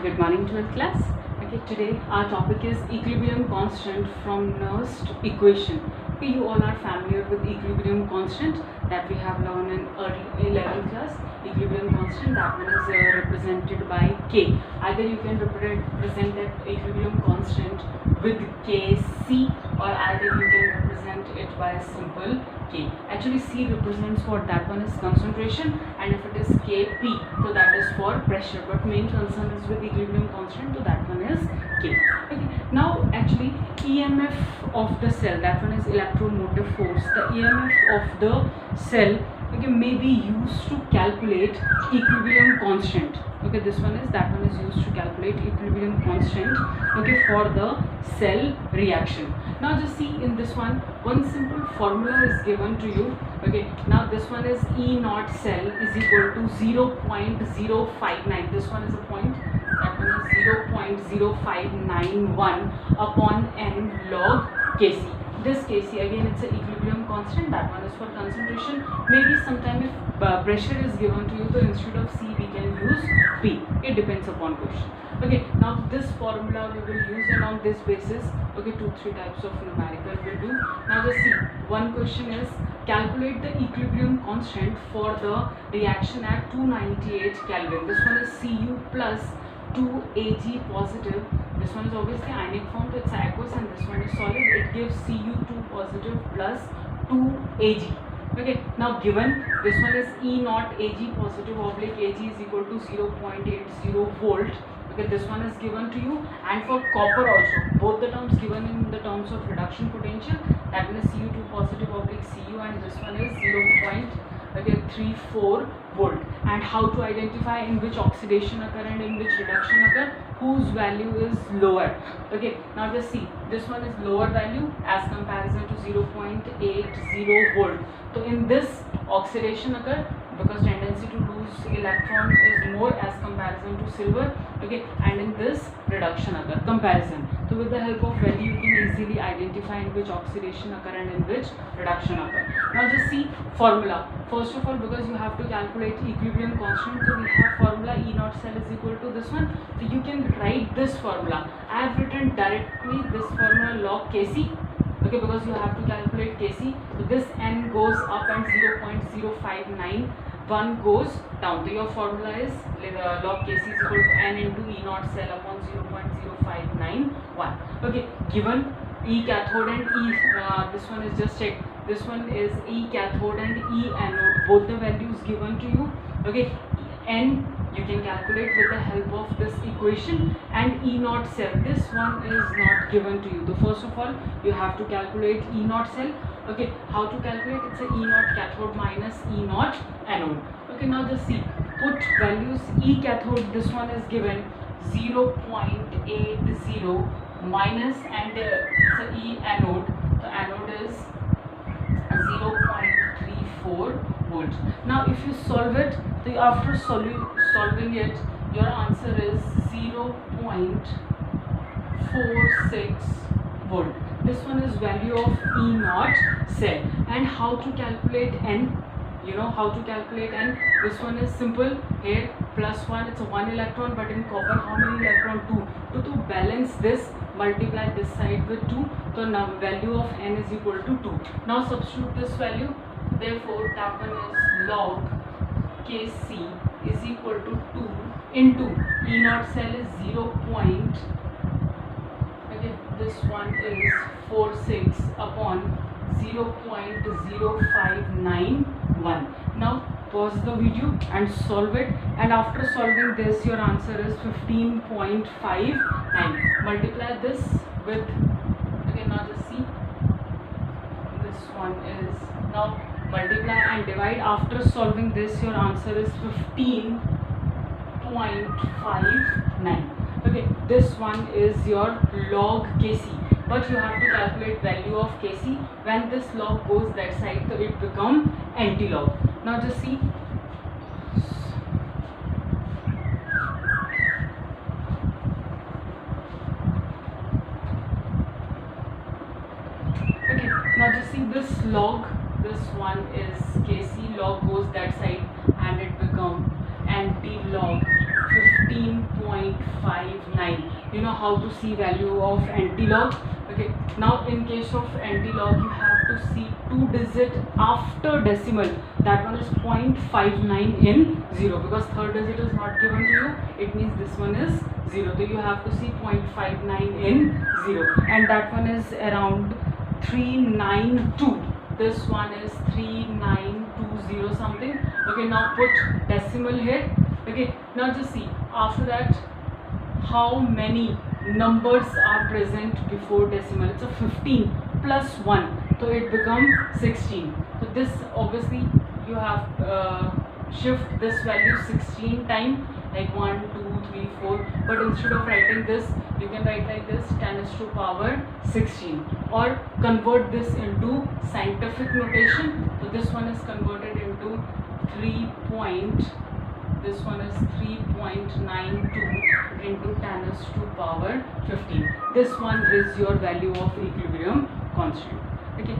Good morning, 12th class. Okay, today our topic is equilibrium constant from Nernst equation. Okay, you all are familiar with equilibrium constant that we have learned in early 11th class. Equilibrium constant, that one is represented by K. Either you can represent that equilibrium constant with Kc, or either you can represent it by a simple K. Actually, C represents what? That one is concentration, and if it is Kp, so that is for pressure. But main concern is with equilibrium constant, so that one is K. Okay. Now, actually, EMF of the cell, that one is electromotive force. The EMF of the cell, okay, may be used to calculate equilibrium constant. Okay, this one is, that one is used to calculate equilibrium constant, okay, for the cell reaction. Now just see in this one simple formula is given to you. Okay, now this one is E naught cell is equal to 0.059. This one is a point, that one is 0.0591 upon n log Kc. This Kc, again, it's an equilibrium constant. That one is for concentration. Maybe sometime if pressure is given to you, so instead of C we can use P. It depends upon question. Okay, now this formula we will use, and on this basis, okay, 2-3 types of numerical will do. Now just see, one question is calculate the equilibrium constant for the reaction at 298 Kelvin. This one is Cu plus 2 Ag positive. This one is obviously ionic form, so it's aqueous, and this one is solid. It gives Cu2 positive plus 2 Ag. Okay, now given this one is E naught Ag positive oblique Ag is equal to 0.80 volt. Okay, this one is given to you, and for copper also, both the terms given in the terms of reduction potential, that one is Cu2 positive oblique Cu, and this one is 0.34 volt. And how to identify in which oxidation occur and in which reduction occur, whose value is lower. Okay, now just see, this one is lower value as comparison to 0.80 volt. So in this oxidation occur because tendency to lose electron is more as comparison to silver. Okay, and in this reduction occur comparison. So with the help of value you can easily identify in which oxidation occur and in which reduction occur. Now just see formula. First of all, because you have to calculate equilibrium constant, so we have formula E naught cell is equal to this one. So you can write this formula. I have written directly this formula log Kc. Okay, because you have to calculate Kc. So this n goes up and 0.059 one goes down. So your formula is log Kc is equal to n into E naught cell upon 0.0591. Okay, given E cathode and E, this one is just check. This one is E cathode and E anode. Both the values given to you. Okay, n you can calculate with the help of this equation, and E naught cell, this one is not given to you. So first of all, you have to calculate E naught cell. Okay, how to calculate? It's a E naught cathode minus E naught anode. Okay, now just see, put values. E cathode, this one is given 0.80 minus, and it's a E anode. The anode is 0.34 volts. Now if you solve it, so after solving it, your answer is 0.46 volt. This one is value of E naught cell. And how to calculate n? You know how to calculate n. This one is simple. Here plus 1, it's a 1 electron, but in copper how many electron? 2. So to balance this, multiply this side with 2. So now value of n is equal to 2. Now substitute this value. Therefore that one is log Kc is equal to 2 into E naught cell is 0. Okay, this one is 46 upon 0.0591. Now pause the video and solve it, and after solving this your answer is 15.59. Multiply this with, okay, now just see, this one is, now multiply and divide. After solving this your answer is 15.59. okay, this one is your log Kc, but you have to calculate value of Kc. When this log goes that side, so it become anti-log. Now just see, okay, now just see this log, this one is Kc, log goes that side and it become anti-log 15.59. 0.59. You know how to see value of antilog. Okay, now in case of antilog, you have to see 2-digit after decimal. That one is 0.59 in 0, because third digit is not given to you. It means this one is 0. So you have to see 0.59 in 0, and that one is around 392. This one is 3920 something. Okay, now put decimal here. Okay, now just see after that how many numbers are present before decimal. It's a 15 plus 1, so it becomes 16. So this obviously you have shift this value 16 times, like 1 2 3 4, but instead of writing this, you can write like this, 10 is to power 16, or convert this into scientific notation. So this one is converted into 3 point, this one is 3.92 into 10 is to power 15. This one is your value of equilibrium constant. Okay.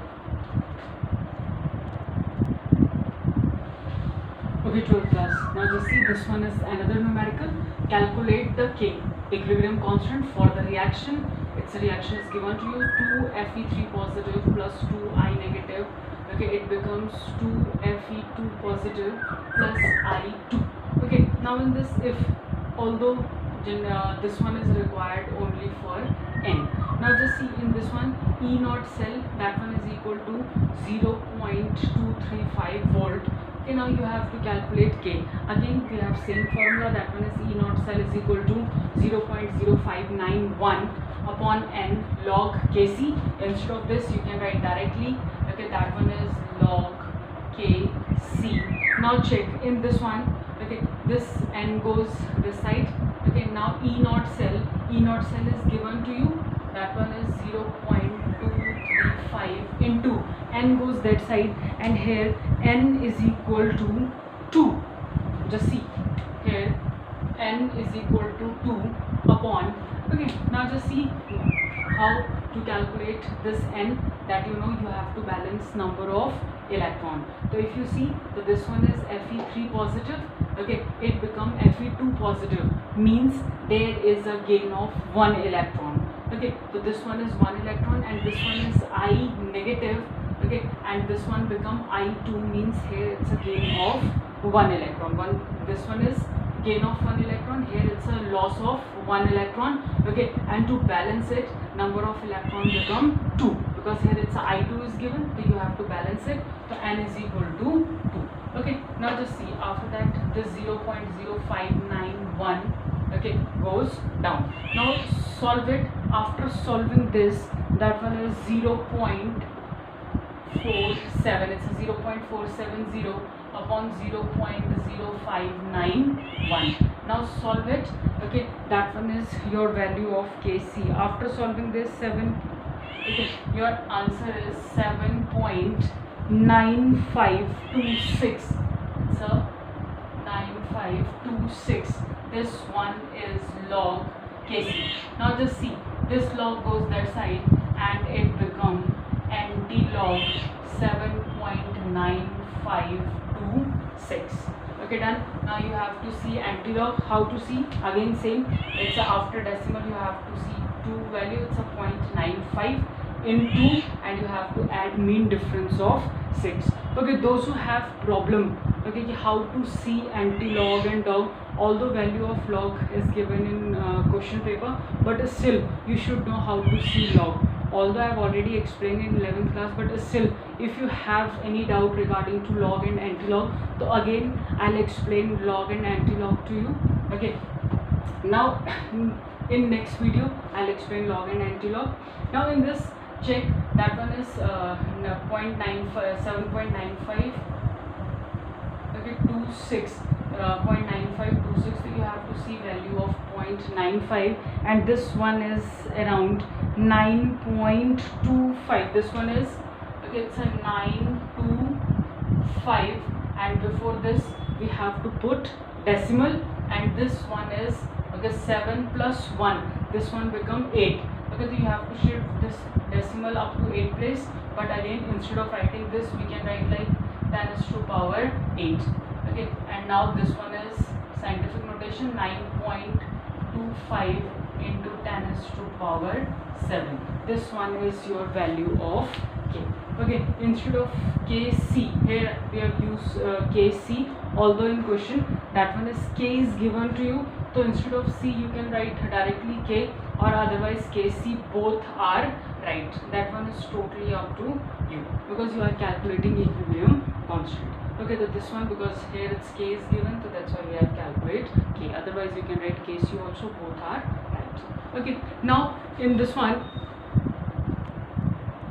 Okay, 12th class. Now just see, this one is another numerical. Calculate the K, equilibrium constant, for the reaction. Its reaction is given to you, 2Fe3 positive plus 2I negative. Okay, it becomes 2Fe2 positive plus I2. Okay, now in this, if although this one is required only for N. Now just see in this one, E naught cell, that one is equal to 0.235 volt. Okay, now you have to calculate K. Again we have same formula, that one is E naught cell is equal to 0.0591 upon N log Kc. Instead of this you can write directly. Okay, that one is log Kc. Now check in this one. Okay, this N goes this side. Okay, now E naught cell is given to you, that one is 0.235 into N goes that side, and here N is equal to 2. Just see here, N is equal to 2 upon. Okay, now just see how to calculate this N, that you have to balance number of electron. So if you see, so this one is Fe3 positive. Okay, it become Fe2 positive, means there is a gain of 1 electron. Okay, so this one is 1 electron and this one is I negative. Okay, and this one become I2, means here it's a gain of 1 electron. This one is gain of 1 electron, here it's a loss of 1 electron. Okay, and to balance it, number of electrons become 2, because here it's a I2 is given, so you have to balance it. So N is equal to 2. Okay, now just see after that this 0.0591 okay goes down. Now solve it. After solving this, that one is 0.47, it's a 0.470 upon 0.0591. now solve it. Okay, that one is your value of Kc. After solving this, okay, your answer is 7.9526. So 9526. This one is log Kc. Now just see, this log goes that side and it becomes anti-log 7.9526. Okay, done. Now you have to see anti-log. How to see? Again same. It's after decimal you have to see 2 value. It's a 0.95 into, and you have to add mean difference of 6. Okay, those who have problem, okay, how to see anti-log and log, although value of log is given in question paper, but still you should know how to see log. Although I have already explained in 11th class, but still if you have any doubt regarding to log and anti-log, so again I'll explain log and anti-log to you. Okay, now in next video I'll explain log and anti-log. Now in this, check, that one is 7.95 okay 26 0.9526, so you have to see value of 0.95, and this one is around 9.25. this one is okay, it's a 925, and before this we have to put decimal, and this one is okay 7 plus 1, this one become 8. Okay, so you have to shift this decimal up to 8 place, but again instead of writing this we can write like 10 is to power 8. Okay, and now this one is scientific notation 9.25 5 into 10 is to power 7. This one is your value of k. Okay, instead of kc, here we have used kc, although in question that one is k is given to you, so instead of c you can write directly k, or otherwise kc, both are right. That one is totally up to you because you are calculating equilibrium constant. Okay, so this one, because here it's k is given, so that's why we have calculate k. Otherwise you can write kc also, both are right. Okay, now in this one